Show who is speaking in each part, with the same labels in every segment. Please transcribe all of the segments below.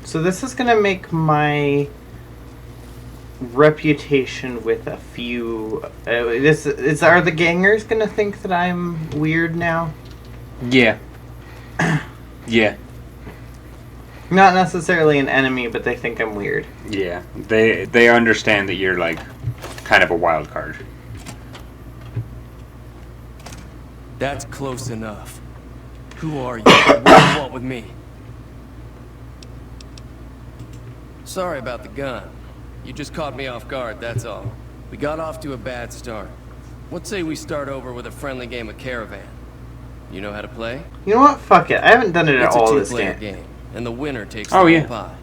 Speaker 1: So this is gonna make my reputation with a few. Are the gangers gonna think that I'm weird now?
Speaker 2: Yeah. Yeah.
Speaker 1: Not necessarily an enemy, but they think I'm weird.
Speaker 2: Yeah. They understand that you're like kind of a wild card.
Speaker 3: That's close enough. Who are you? What do you want with me? Sorry about the gun. You just caught me off guard, that's all. We got off to a bad start. Let's say we start over with a friendly game of Caravan. You know how to play?
Speaker 1: You know what? Fuck it. I haven't done it at all this
Speaker 3: It's a two-player
Speaker 1: game.
Speaker 3: game, and the winner takes
Speaker 2: Oh,
Speaker 3: the
Speaker 2: yeah.
Speaker 3: whole pie.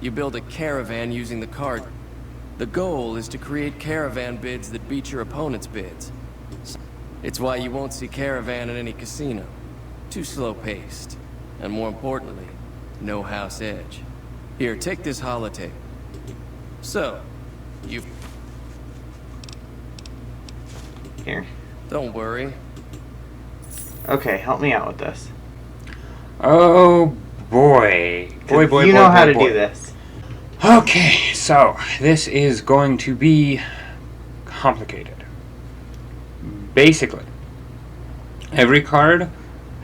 Speaker 3: You build a caravan using the card. The goal is to create caravan bids that beat your opponent's bids. It's why you won't see Caravan in any casino. Too slow-paced. And more importantly, no house edge. Here, take this holotape. So, you...
Speaker 1: Here.
Speaker 3: Don't worry.
Speaker 1: Okay, help me out with this.
Speaker 2: Oh boy. Boy.
Speaker 1: You know how to do this.
Speaker 2: Okay, so this is going to be complicated. Basically, every card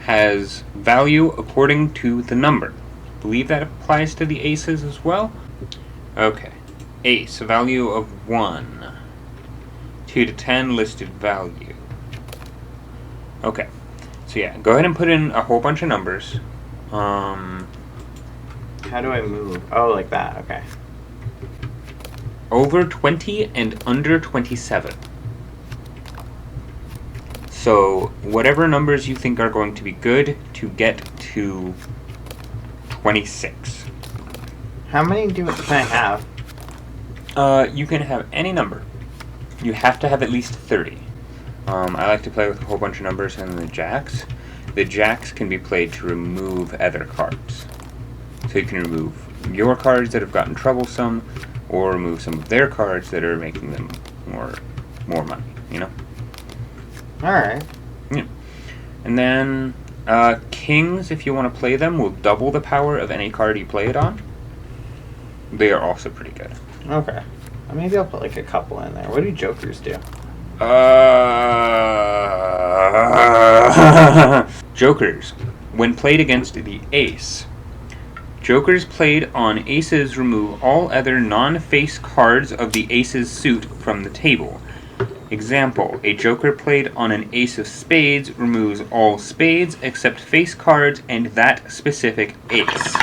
Speaker 2: has value according to the number. I believe that applies to the aces as well. Okay. Ace, a value of 1. 2 to 10 listed value. Okay. So yeah, go ahead and put in a whole bunch of numbers.
Speaker 1: How do I move? Oh, like that. Okay.
Speaker 2: Over 20 and under 27. So whatever numbers you think are going to be good to get to 26.
Speaker 1: How many can I have?
Speaker 2: You can have any number. You have to have at least 30. I like to play with a whole bunch of numbers and the jacks. The jacks can be played to remove other cards. So you can remove your cards that have gotten troublesome, or remove some of their cards that are making them more money, you know?
Speaker 1: Alright.
Speaker 2: Yeah. And then kings, if you want to play them, will double the power of any card you play it on. They are also pretty good.
Speaker 1: Okay. Maybe I'll put like a couple in there. What do jokers do?
Speaker 2: Jokers. When played against the ace. Jokers played on aces remove all other non-face cards of the ace's suit from the table. Example, a joker played on an ace of spades removes all spades except face cards and that specific ace.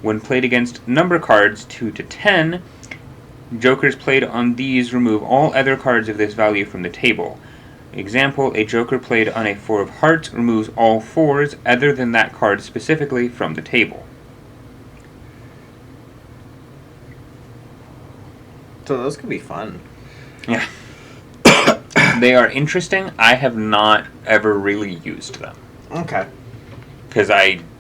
Speaker 2: When played against number cards 2 to 10, jokers played on these remove all other cards of this value from the table. Example, a joker played on a 4 of hearts removes all 4s other than that card specifically from the table.
Speaker 1: So those could be fun.
Speaker 2: Yeah. They are interesting. I have not ever really used them.
Speaker 1: Okay.
Speaker 2: Because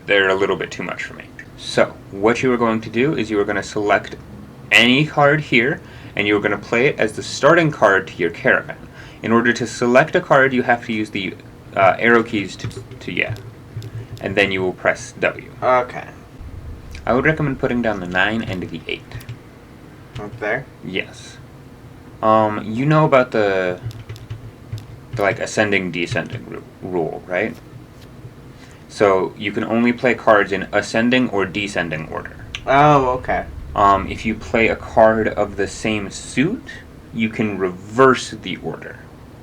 Speaker 2: they're a little bit too much for me. So, what you are going to do is you are going to select any card here, and you are going to play it as the starting card to your caravan. In order to select a card, you have to use the arrow keys to yeah. And then you will press W.
Speaker 1: Okay.
Speaker 2: I would recommend putting down the 9 and the 8.
Speaker 1: Up there?
Speaker 2: Yes. You know about the like ascending descending rule, right? So you can only play cards in ascending or descending order.
Speaker 1: Oh, okay.
Speaker 2: If you play a card of the same suit, you can reverse the order.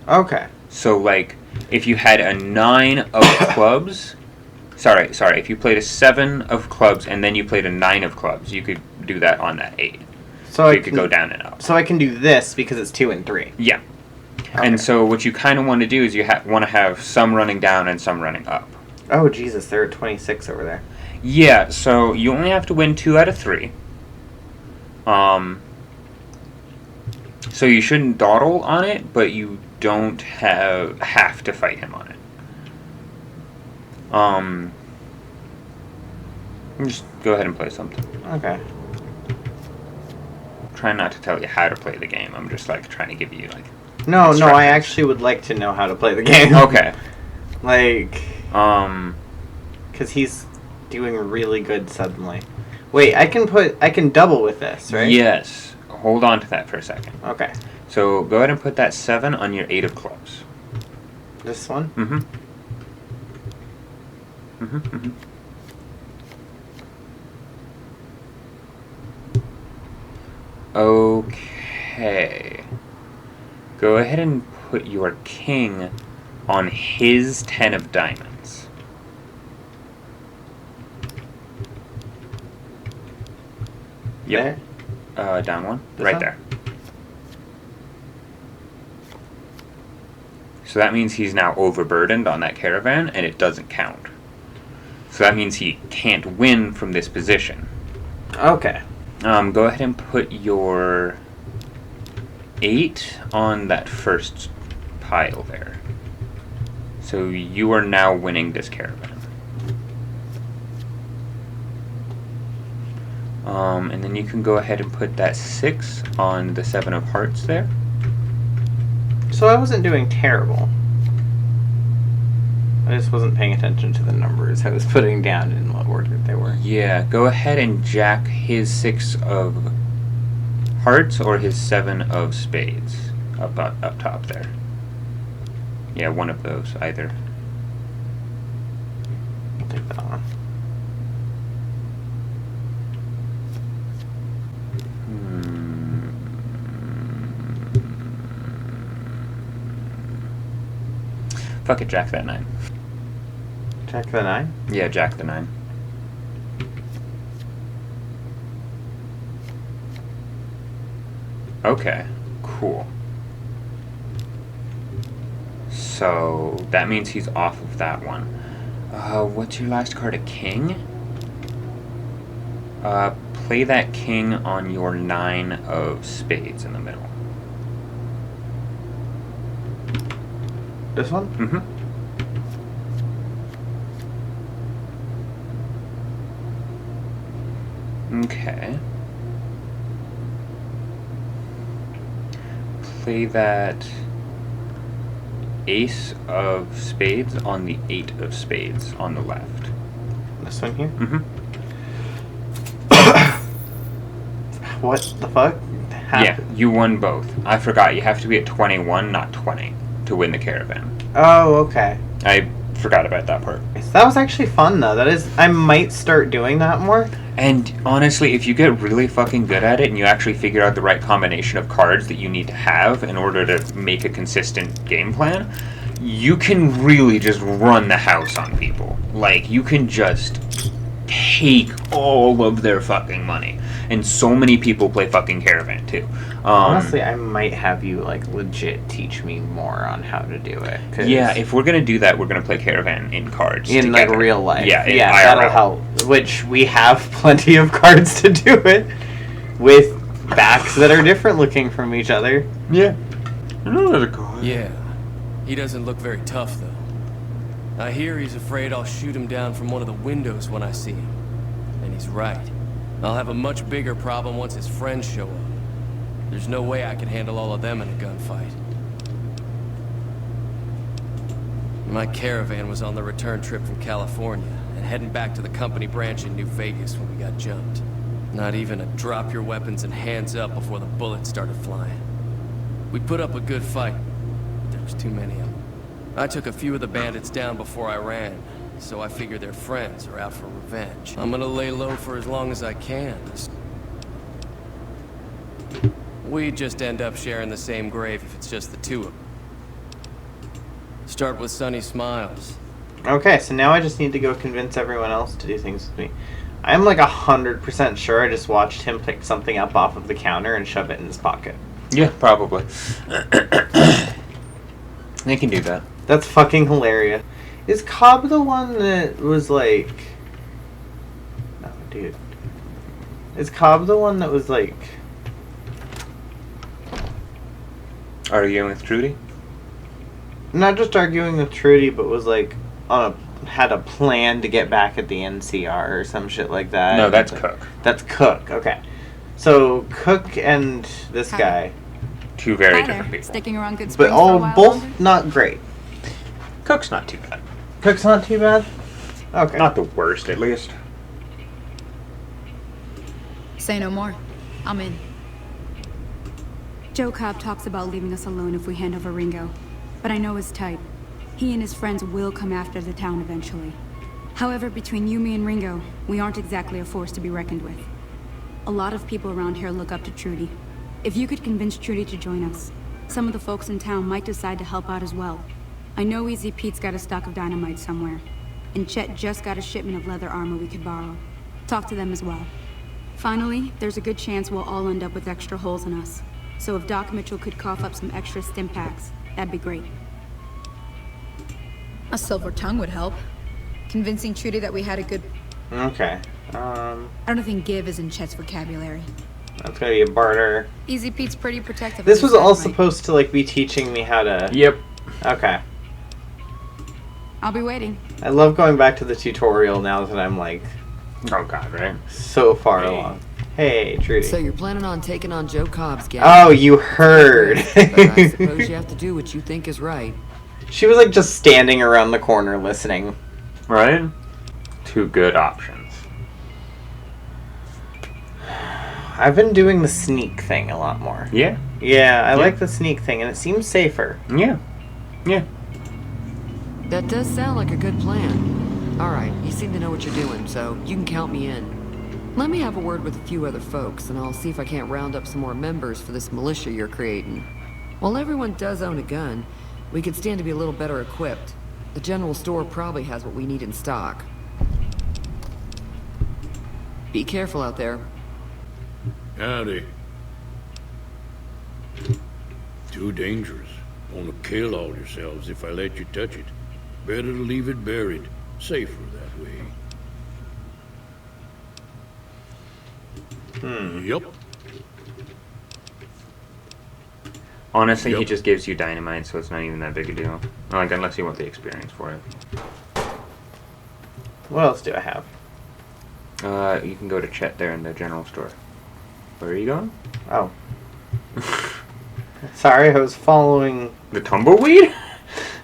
Speaker 1: Okay.
Speaker 2: So like if you had a 9 of clubs, sorry, if you played a 7 of clubs and then you played a 9 of clubs, you could do that on that 8. So you could go down and up.
Speaker 1: So I can do this because it's 2 and 3.
Speaker 2: Yeah.
Speaker 1: Okay.
Speaker 2: And so what you kind of want to do is you want to have some running down and some running up.
Speaker 1: Oh, Jesus, they're at 26 over there.
Speaker 2: Yeah, so you only have to win 2 out of 3. So you shouldn't dawdle on it, but you don't have to fight him on it. Just go ahead and play something.
Speaker 1: Okay.
Speaker 2: Trying not to tell you how to play the game. I'm just like trying to give you like
Speaker 1: No, I
Speaker 2: instructions.
Speaker 1: actually would like to know how to play the game.
Speaker 2: Okay.
Speaker 1: Like, because he's doing really good suddenly. Wait, I can double with this, right?
Speaker 2: Yes. Hold on to that for a second.
Speaker 1: Okay.
Speaker 2: So go ahead and put that 7 on your 8 of clubs.
Speaker 1: This one?
Speaker 2: Mm-hmm. Mm-hmm. Mm-hmm. Okay. Go ahead and put your king on his 10 of diamonds. Yep.
Speaker 1: There?
Speaker 2: Down one.
Speaker 1: This
Speaker 2: Right
Speaker 1: one?
Speaker 2: there. So that means he's now overburdened on that caravan, and it doesn't count. So that means he can't win from this position.
Speaker 1: Okay.
Speaker 2: Go ahead and put your 8 on that first pile there. So you are now winning this caravan. And then you can go ahead and put that 6 on the 7 of hearts there.
Speaker 1: So I wasn't doing terrible. I just wasn't paying attention to the numbers I was putting down in what order they were.
Speaker 2: Yeah, go ahead and jack his 6 of hearts or his 7 of spades up top there. Yeah, one of those, either.
Speaker 1: I'll take that on.
Speaker 2: Fuck it, jack that 9.
Speaker 1: Jack the 9?
Speaker 2: Yeah, jack the 9. Okay, cool. So that means he's off of that one. What's your last card? A king? Play that king on your 9 of spades in the middle.
Speaker 1: This one?
Speaker 2: Mm-hmm. Okay. Play that ace of spades on the 8 of spades on the left.
Speaker 1: This one here?
Speaker 2: Mm-hmm.
Speaker 1: What the fuck?
Speaker 2: Yeah, you won both. I forgot, you have to be at 21, not 20, to win the caravan.
Speaker 1: Oh, okay.
Speaker 2: I forgot about that part.
Speaker 1: So that was actually fun, though. I might start doing that more.
Speaker 2: And honestly, if you get really fucking good at it and you actually figure out the right combination of cards that you need to have in order to make a consistent game plan, you can really just run the house on people. Like, you can just take all of their fucking money. And so many people play fucking Caravan, too.
Speaker 1: Honestly, I might have you, like, legit teach me more on how to do it.
Speaker 2: Yeah, if we're going to do that, we're going to play Caravan in cards
Speaker 1: in,
Speaker 2: together.
Speaker 1: like, real life.
Speaker 2: Yeah,
Speaker 1: yeah,
Speaker 2: IRL.
Speaker 1: that'll help. Which, we have plenty of cards to do it with backs that are different looking from each other.
Speaker 2: Yeah. Another card.
Speaker 3: Yeah. He doesn't look very tough, though. I hear he's afraid I'll shoot him down from one of the windows when I see him. And he's right. I'll have a much bigger problem once his friends show up. There's no way I can handle all of them in a gunfight. My caravan was on the return trip from California and heading back to the company branch in New Vegas when we got jumped. Not even a drop your weapons and hands up before the bullets started flying. We put up a good fight, but there was too many of them. I took a few of the bandits down before I ran, so I figure their friends are out for revenge. I'm gonna lay low for as long as I can. We just end up sharing the same grave if it's just the two of them. Start with Sunny Smiles.
Speaker 1: Okay, so now I just need to go convince everyone else to do things with me. I'm like 100% sure I just watched him pick something up off of the counter and shove it in his pocket.
Speaker 2: Yeah, probably. They can do that.
Speaker 1: That's fucking hilarious. Is Cobb the one that was like... No, dude. Is Cobb the one that was like...
Speaker 2: Arguing with Trudy?
Speaker 1: Not just arguing with Trudy, but was like had a plan to get back at the NCR or some shit like that.
Speaker 2: No, that's Cook.
Speaker 1: That's Cook, okay. So, Cook and this
Speaker 4: Hi.
Speaker 1: guy.
Speaker 2: Two very
Speaker 4: Hi
Speaker 2: different
Speaker 4: there.
Speaker 2: people.
Speaker 4: Sticking around Goodsprings
Speaker 1: But
Speaker 4: for a while
Speaker 1: both
Speaker 4: longer?
Speaker 1: not great.
Speaker 2: Cook's not too bad.
Speaker 1: Cook's not too bad? Okay.
Speaker 2: Not the worst, at least.
Speaker 4: Say no more. I'm in.
Speaker 5: Joe Cobb talks about leaving us alone if we hand over Ringo, but I know his type. He and his friends will come after the town eventually. However, between you, me, and Ringo, we aren't exactly a force to be reckoned with. A lot of people around here look up to Trudy. If you could convince Trudy to join us, some of the folks in town might decide to help out as well. I know Easy Pete's got a stock of dynamite somewhere, and Chet just got a shipment of leather armor we could borrow. Talk to them as well. Finally, there's a good chance we'll all end up with extra holes in us. So if Doc Mitchell could cough up some extra stim packs, that'd be great.
Speaker 4: A silver tongue would help. Convincing Trudy that we had a good...
Speaker 1: Okay.
Speaker 4: I don't think give is in Chet's vocabulary.
Speaker 1: That's gonna be a barter.
Speaker 4: Easy Pete's pretty protective.
Speaker 1: This
Speaker 4: of
Speaker 1: was
Speaker 4: his
Speaker 1: all
Speaker 4: dynamite.
Speaker 1: supposed to like be teaching me how to.
Speaker 2: Yep.
Speaker 1: Okay.
Speaker 5: I'll be waiting.
Speaker 1: I love going back to the tutorial now that I'm like
Speaker 2: Oh god, right?
Speaker 1: so far along. Hey, Trudy.
Speaker 6: So you're planning on taking on Joe Cobb's gang?
Speaker 1: Oh, you heard.
Speaker 6: But I suppose you have to do what you think is right.
Speaker 1: She was like just standing around the corner listening.
Speaker 2: Right? Two good options.
Speaker 1: I've been doing the sneak thing a lot more.
Speaker 2: Yeah.
Speaker 1: Yeah, I like the sneak thing, and it seems safer.
Speaker 2: Yeah. Yeah.
Speaker 6: That does sound like a good plan. Alright, you seem to know what you're doing, so you can count me in. Let me have a word with a few other folks, and I'll see if I can't round up some more members for this militia you're creating. While everyone does own a gun, we could stand to be a little better equipped. The general store probably has what we need in stock. Be careful out there.
Speaker 7: Howdy. Too dangerous. Wanna kill all yourselves if I let you touch it. Better to leave it buried. Safer that way. Yup.
Speaker 2: Honestly, he
Speaker 7: Yep.
Speaker 2: just gives you dynamite, so it's not even that big a deal. Like, unless you want the experience for it.
Speaker 1: What else do I have?
Speaker 2: You can go to Chet there in the general store. Where are you going?
Speaker 1: Oh. Sorry, I was following...
Speaker 2: The tumbleweed?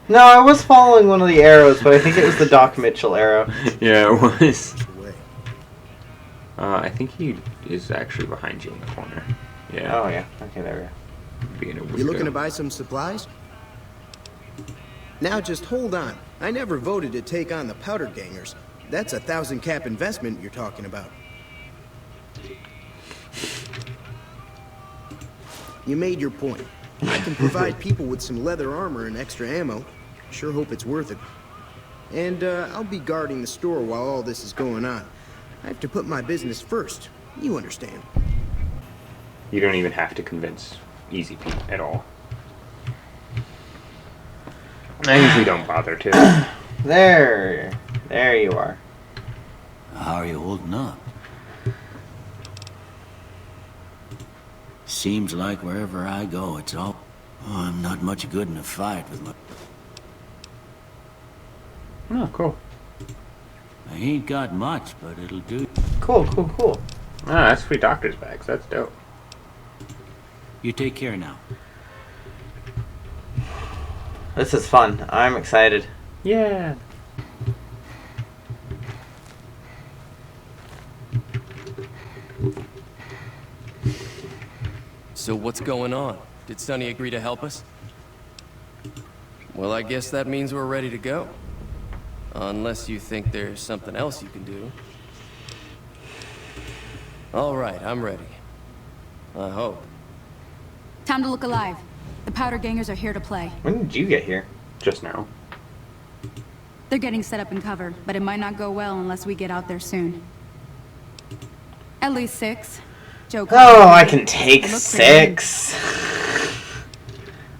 Speaker 1: No, I was following one of the arrows, but I think it was the Doc Mitchell arrow.
Speaker 2: Yeah, it was.
Speaker 7: Away.
Speaker 2: I think he is actually behind you in the corner. Yeah.
Speaker 1: Oh, yeah. Okay, there we go.
Speaker 2: Being a
Speaker 8: You looking to
Speaker 2: weirdo.
Speaker 8: buy some supplies? Now just hold on. I never voted to take on the powder gangers. That's a 1,000 cap investment you're talking about. You made your point. I can provide people with some leather armor and extra ammo. Sure hope it's worth it. And I'll be guarding the store while all this is going on. I have to put my business first. You understand.
Speaker 2: You don't even have to convince Easy Pete at all. I usually don't bother to.
Speaker 1: There. There you are.
Speaker 9: How are you holding up? Seems like wherever I go, it's all... Oh, I'm not much good in a fight with my...
Speaker 2: Oh, cool.
Speaker 9: I ain't got much, but it'll do.
Speaker 1: Cool, cool, cool.
Speaker 2: Ah, that's free doctor's bags. That's dope.
Speaker 9: You take care now.
Speaker 1: This is fun. I'm excited.
Speaker 2: Yeah.
Speaker 3: So what's going on? Did Sonny agree to help us? Well, I guess that means we're ready to go. Unless you think there's something else you can do. All right, I'm ready. I hope.
Speaker 5: Time to look alive. The powder gangers are here to play.
Speaker 1: When did you get here?
Speaker 2: Just now.
Speaker 5: They're getting set up in cover, but it might not go well unless we get out there soon. At least 6. Joe.
Speaker 1: Oh, I can take
Speaker 5: They look pretty
Speaker 1: 6.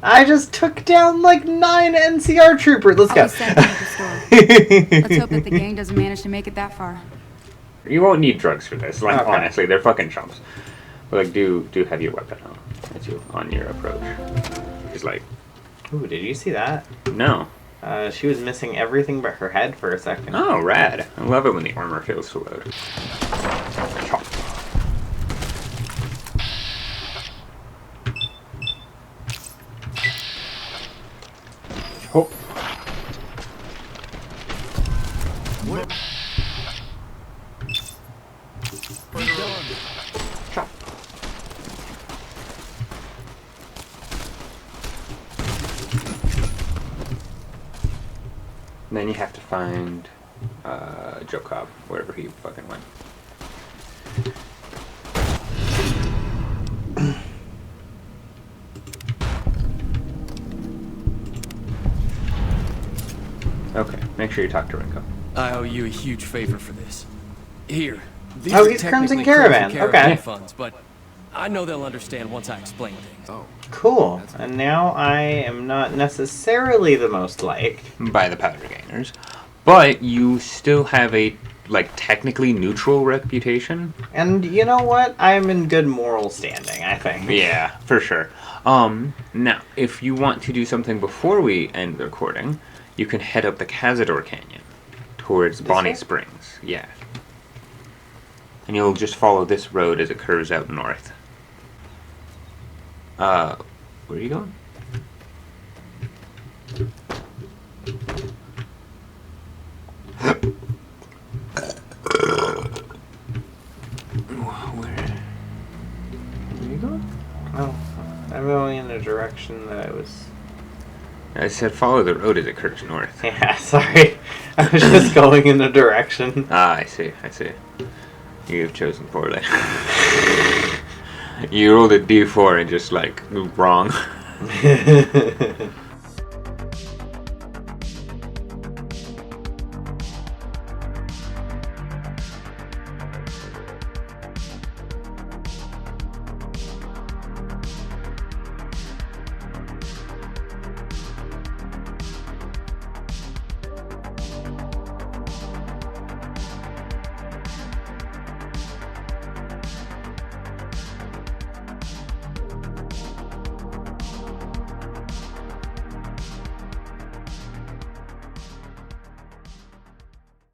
Speaker 1: I just took down like 9 NCR troopers. Let's
Speaker 5: I'll
Speaker 1: go.
Speaker 5: be setting up the store. Let's hope that the gang doesn't manage to make it that far.
Speaker 2: You won't need drugs for this. Like,
Speaker 1: Okay.
Speaker 2: honestly, they're fucking chumps. But, like, do have your weapon out as you on your approach. He's like,
Speaker 1: Ooh, did you see that?
Speaker 2: no.
Speaker 1: She was missing everything but her head for a second.
Speaker 2: Oh, rad. I love it when the armor fails to load. Chop. Oh.
Speaker 9: What?
Speaker 2: Then you have to find Joe Cobb, wherever he fucking went. Okay, make sure you talk to Ringo.
Speaker 3: I owe you a huge favor for this. Here. These
Speaker 1: Oh,
Speaker 3: are
Speaker 1: he's Crimson
Speaker 3: technically
Speaker 1: Caravan. Okay.
Speaker 3: funds, but I know they'll understand once I explain things. Oh.
Speaker 1: Cool. And now I am not necessarily the most liked.
Speaker 2: By the powder gainers. But you still have a, like, technically neutral reputation.
Speaker 1: And you know what? I'm in good moral standing, I think.
Speaker 2: Yeah, for sure. Now, if you want to do something before we end the recording, you can head up the Cazador Canyon towards Bonnie Springs. Yeah. And you'll just follow this road as it curves out north. Where are you going? Where are you going?
Speaker 1: Oh, I'm going in the direction that I was...
Speaker 2: I said follow the road as it curves north.
Speaker 1: Yeah, sorry. I was just going in a direction.
Speaker 2: Ah, I see. You've chosen poorly. You rolled a d4 and just, like, moved wrong.